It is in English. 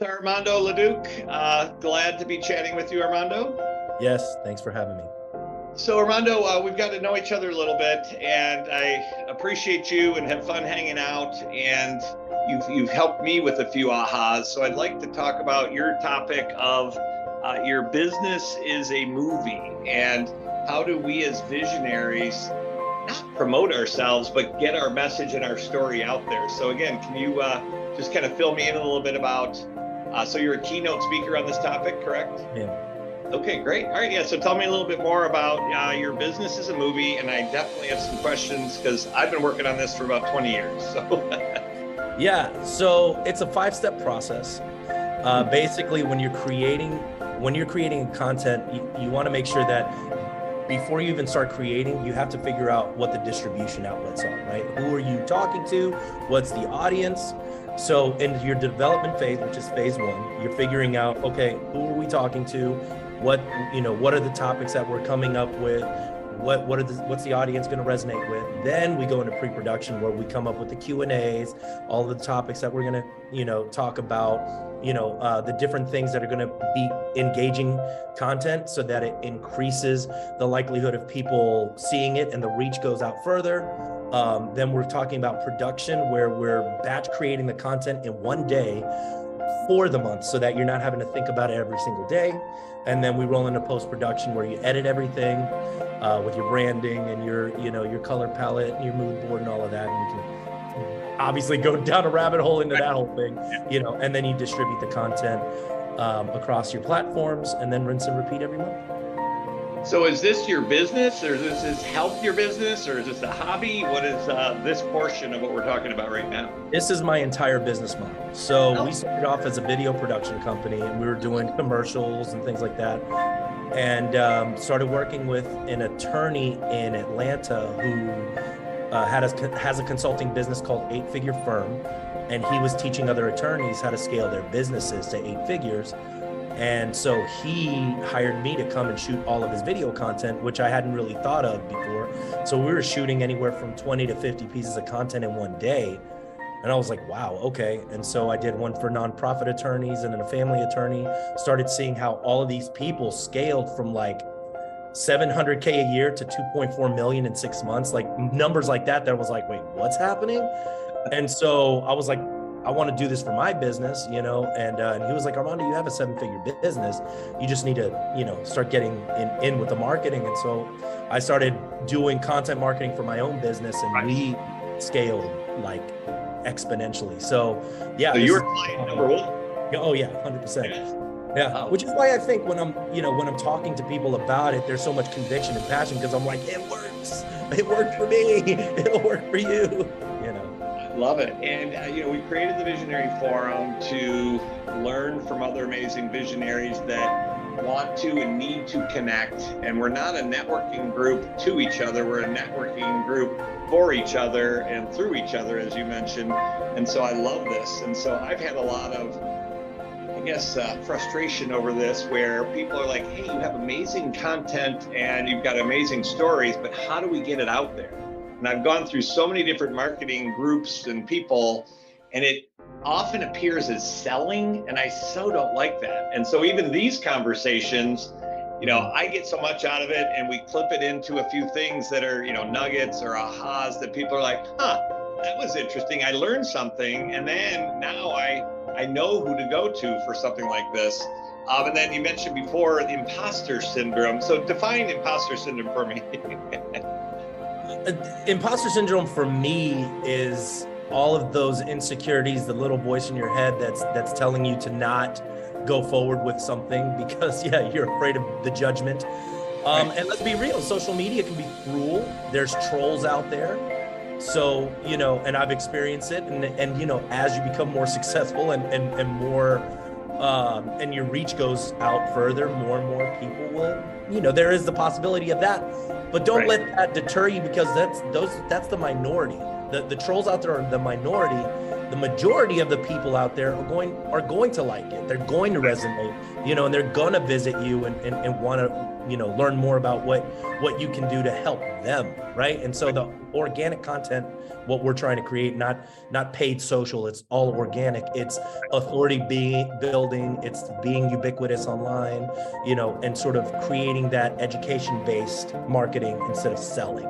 Armando Leduc. Glad to be chatting with you, Armando. Yes, thanks for having me. So, Armando, we've got to know each other a little bit, and I appreciate you and have fun hanging out. And you've helped me with a few ahas. So, I'd like to talk about your topic of your business is a movie, and how do we as visionaries not promote ourselves, but get our message and our story out there. So, again, can you just kind of fill me in a little bit about? So you're a keynote speaker on this topic, correct? Yeah. Okay, great. All right, yeah. So tell me a little bit more about your business as a movie, and I definitely have some questions because I've been working on this for about 20 years. So Yeah, so it's a 5-step process. Basically, when you're creating content, you want to make sure that before you even start creating, you have to figure out what the distribution outlets are, right? Who are you talking to? What's the audience? So in your development phase, which is phase 1, you're figuring out, okay, who are we talking to? What are the topics that we're coming up with? What's the audience going to resonate with? Then we go into pre-production where we come up with the Q&As, all the topics that we're going to, talk about, the different things that are going to be engaging content so that it increases the likelihood of people seeing it and the reach goes out further. Then we're talking about production where we're batch creating the content in one day for the month so that you're not having to think about it every single day. And then we roll into post-production where you edit everything with your branding and your color palette and your mood board and all of that. And you can obviously go down a rabbit hole into that whole thing, and then you distribute the content across your platforms and then rinse and repeat every month. So is this your business, or does this help your business, or is this a hobby? What is this portion of what we're talking about right now? This is my entire business model. So we started off as a video production company, and we were doing commercials and things like that, and started working with an attorney in Atlanta who has a consulting business called 8-Figure Firm, and he was teaching other attorneys how to scale their businesses to 8 figures. And so he hired me to come and shoot all of his video content, which I hadn't really thought of before. So we were shooting anywhere from 20 to 50 pieces of content in one day. And I was like, wow, okay. And so I did one for nonprofit attorneys and then a family attorney, started seeing how all of these people scaled from like 700K a year to 2.4 million in 6 months, like numbers like that. That was like, wait, what's happening? And so I was like, I want to do this for my business, and he was like, Armando, you have a 7-figure business. You just need to, start getting in with the marketing. And so I started doing content marketing for my own business, and we scaled like exponentially. So yeah. So you're client number 1. Oh yeah, 100%. Yeah. Which is why I think when I'm talking to people about it, there's so much conviction and passion, because I'm like, it works. It worked for me. It'll work for you. Love it. And, we created the Visionary Forum to learn from other amazing visionaries that want to and need to connect. And we're not a networking group to each other. We're a networking group for each other and through each other, as you mentioned. And so I love this. And so I've had a lot of, frustration over this, where people are like, hey, you have amazing content and you've got amazing stories, but how do we get it out there? And I've gone through so many different marketing groups and people, and it often appears as selling, and I so don't like that. And so even these conversations, I get so much out of it, and we clip it into a few things that are, nuggets or ahas that people are like, that was interesting. I learned something, and then now I know who to go to for something like this. And then you mentioned before the imposter syndrome. So define imposter syndrome for me. Imposter syndrome for me is all of those insecurities, the little voice in your head that's telling you to not go forward with something because you're afraid of the judgment. And let's be real, social media can be cruel. There's trolls out there. So, and I've experienced it, and as you become more successful and more and your reach goes out further, more and more people will, there is the possibility of that. But don't let that deter you, because that's the minority. The trolls out there are the minority, the majority of the people out there are going to like it. They're going to resonate, and they're going to visit you and want to, learn more about what you can do to help them, right? And so the organic content, what we're trying to create, not paid social, it's all organic. It's authority building, it's being ubiquitous online, and sort of creating that education-based marketing instead of selling.